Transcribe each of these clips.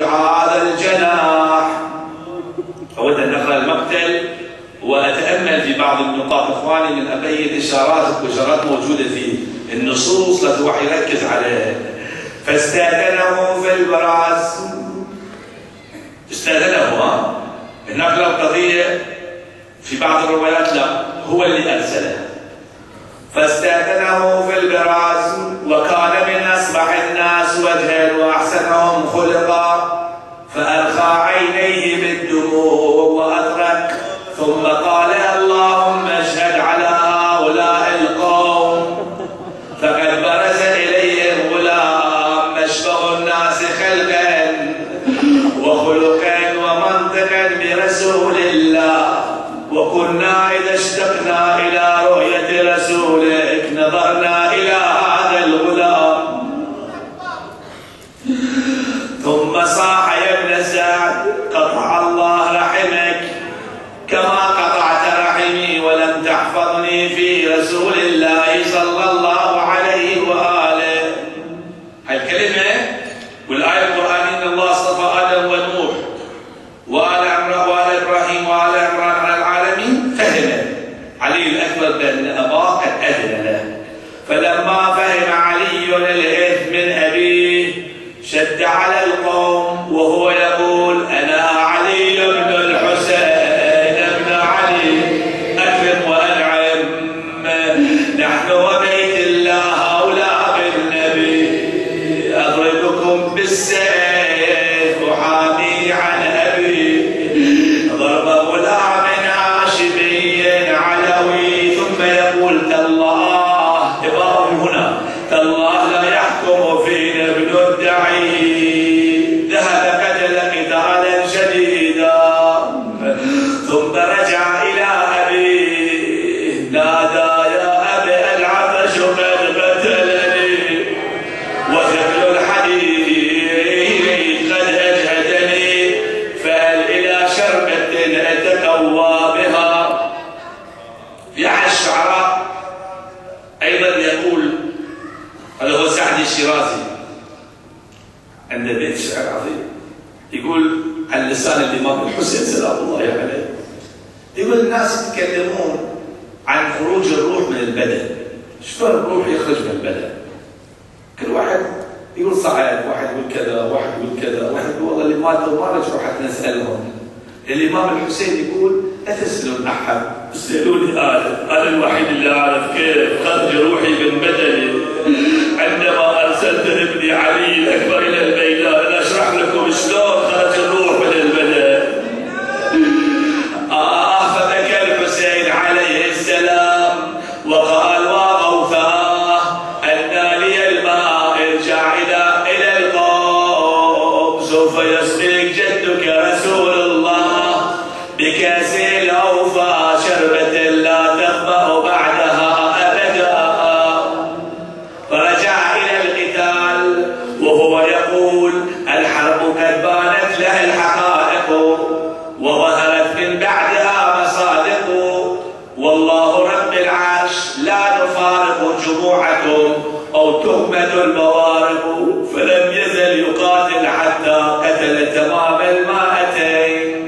هذا الجناح. أود أن نقرأ المقتل وأتأمل في بعض النقاط إخواني من أبين إشارات وإشارات موجودة في النصوص لازم الواحد يركز عليها. فاستأذنه في البراز، استأذنه هناك القضية في بعض الروايات لا هو اللي أرسله. فاستأذنه في البراز وكان من أصبح الناس وجها وأحسنهم خلقا، فأرخى عينيه بالدموع وأدرك، ثم قال اللهم اشهد على هؤلاء القوم فقد برز إليهم غلام أشبه الناس خلقا وخلقا ومنطقا برسول الله، وكنا إذا اشتقنا إلى رؤية رسولك نظرنا إلى هذا الغلام. ثم صاح يا ابن سعد قطع الله رحمك كما قطعت رحمي ولم تحفظني في رسول الله صلى الله عليه وآله. هاي الكلمة والآية القرآنية إن الله اصطفى آدم ونوح وآل عمران وآل إبراهيم وآل عمران على العالمين. فهم علي الأكبر بأن أباه قد أذن له، فلما فهم علي الإثم من أبيه شد على القوم وهو يقول أنا علي بن الحسين بن علي أكرم وأنعم، نحن وبيت الله أولى بالنبي، أضربكم بالسيف وحامي عن أبي ضرب غلام هاشمي علوي. ثم يقول تالله يبقى هنا تالله لا يحكم فينا ابن الدعي، ذهب قتل قتالا شديدا ثم رجع إلى أبيه نادى يا أبي العطش قد قتلني وثقل الحديد قد أجهدني، فهل إلى شربة أتقوى بها. في أحد الشعراء أيضا يقول هذا هو سعد الشيرازي عند بيت شعر عظيم يقول عن لسان الإمام الحسين سلام الله عليه، يقول الناس يتكلمون عن خروج الروح من البدن، شلون الروح يخرج من البدن؟ كل واحد يقول صعد، واحد يقول كذا، واحد يقول كذا، واحد يقول والله اللي ماتوا ما رجعوا حتى نسألهم. الإمام الحسين يقول لا تسألون أحد، اسألوني أنا الوحيد اللي أعرف كيف خرج روحي من بدني عندما أرسلت ابني علي الأكبر إلى الميدان. أنا أشرح لكم شلون خرج الروح من البدن. فبكى الحسين عليه السلام وقال وغوثاه أن لي الماء ارجع إلى القوم، سوف يسقيك جدك رسول الله بكأس الأوفى شربة لا تظمأ بعدها أبدا. فرجع إلى القتال وهو يقول الحرب قد بانت لها الحقائق وظهرت من بعدها مصادق، والله رب العرش لا نفارق جموعكم أو تهمة البوارق، فلم يزل يقاتل حتى قتل تمام المائتين.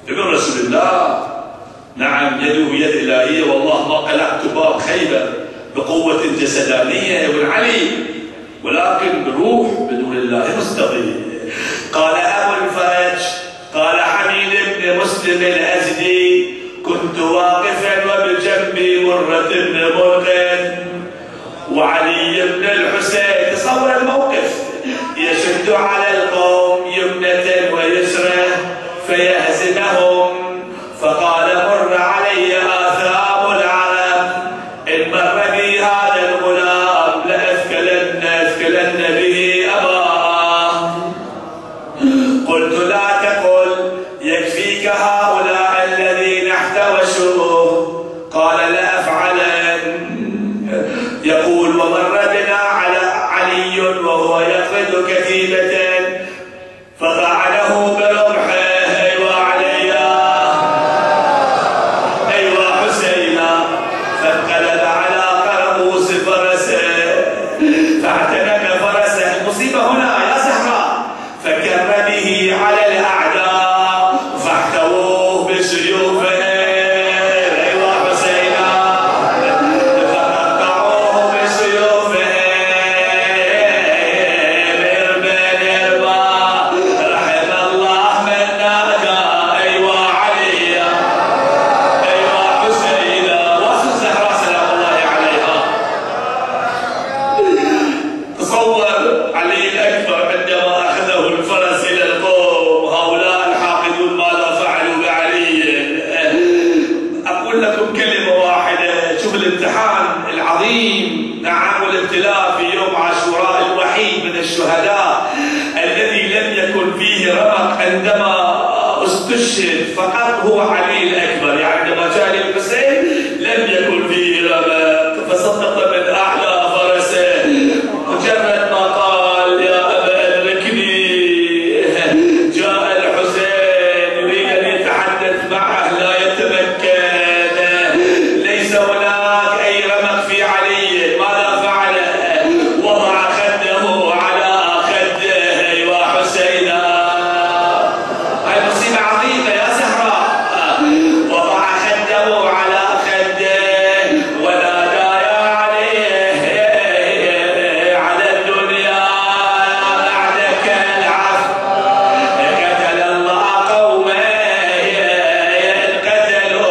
ابن رسول الله نعم يده يد إلهية، والله ما قلعت باب خيبر بقوة جسدانية يا ابن علي، ولكن بروح بدون الله مستطيع. قال أبو الفرج قال حميد بن مسلم الأزدي كنت واقفا وبجنبي مرة بن مرقد وعلي بن الحسين، تصور الموقف، يشد على القوم يمنة ويسرى فيهزمهم، فقال مر علي آثام العرب إن مر بي هذا الغلام لأثكلن به أباه. قلت لا تقل يكفيك هؤلاء الذين احتوشوه، قال لا أفعلن. يقول ومر بنا على جر به على الأعداء فاحتووه بسيوفه. فقط هو علي الأكبر، يعني عندما جاء للحسين لم يكن فيه رمق فسقط من أعلى فرسه. مجرد ما قال يا أبا أدركني جاء الحسين يريد أن يتحدث معه لا يتمكن، ليس هناك أي رمق في علي. ماذا فعل؟ وضع خده على خده. أيوا حسينا، هاي مصيبة عظيمة يا زهراء. وضع خده على خده ونادى يا علي على الدنيا بعدك العفو. قتل الله قوما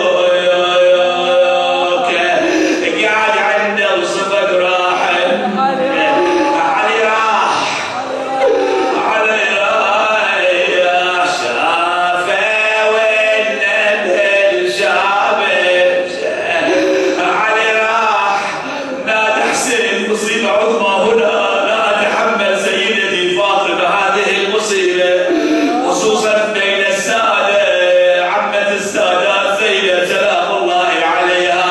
قتلوك. قاعد عنده وصفق راحل. علي راح، علي راح شافه والنبل شافه. علي راح نادى حسين مصيبة عظمى هنا، لا أتحمل سيدتي فاطمة هذه المصيبة، خصوصا بين السادة، عمة السادات زينب سلام الله عليها.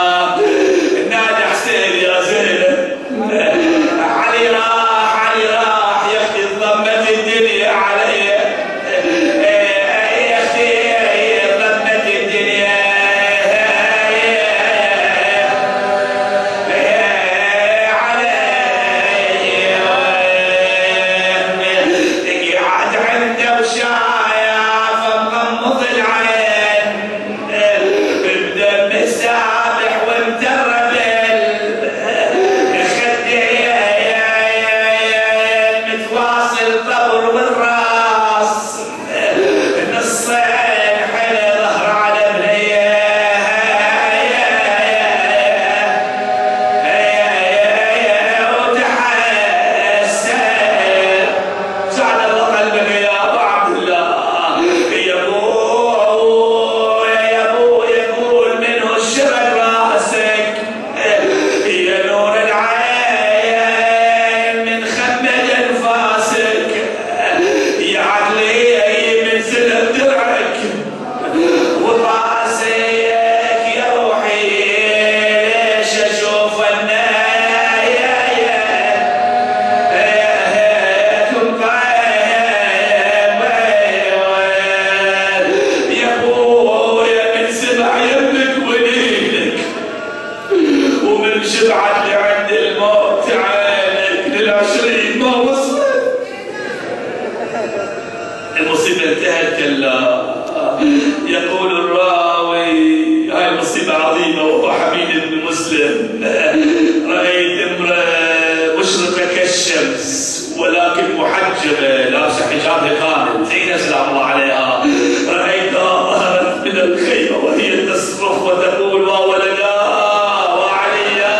نادى حسين يا زينب. علي راح، علي راح يا اختي ضمت الدنيا علي، يا اختي ضمت الدنيا علي. قاعد عنده وشايف مغمض العين بدم السابح ومترب الخدين متواصل ظهر والراس نصين حلى ظهر على بنيه وتحسن. سعد الله قلبك يا ابو عبد الله. يا ابو يقول منه الشرق راسك، يا نور العين من خمد انفاسك، يا عقلي من سلب درعك وراسك يا روحي ليش اشوف يا ابويا من سمع يمك ونيلك ومن شبعت لعند الموت عينك لل20 ما وصلت. المصيبة انتهت كلا. يقول الراوي هاي المصيبة عظيمة وهو حميد بن مسلم. رأيت امرأة مشرقة كالشمس ولكن محجبة لابسة حجابها كامل زينب سلام الله عليها. رأيتها ظهرت من الخيمة وهي تصرخ وتقول وولدا وعليا.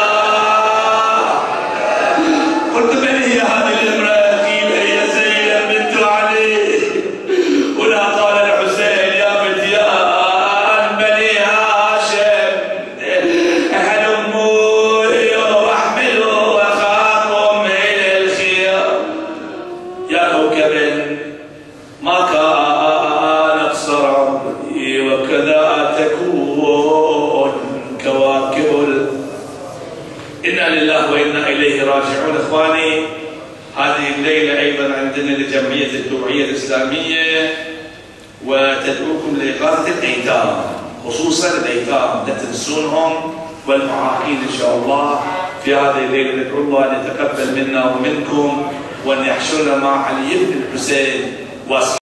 قلت من هي هذه الامرأة؟ قيل هي زينب بنت علي. هنا قال الحسين يا فتيان بني هاشم هلموا واحملوا اخاكم الى الخيام. يا كوكب ما كان اقصر عمري وكذا تكون كواكب. انا لله وانا اليه راجعون. اخواني، هذه الليله ايضا عندنا لجمعيه الدوعيه الاسلاميه وتدعوكم لاغاثه الايتام، خصوصا الايتام لا تنسونهم والمعاقين ان شاء الله. في هذه الليله ندعو الله ان يتقبل منا ومنكم وان يحشرنا مع علي بن الحسين وأصحابه.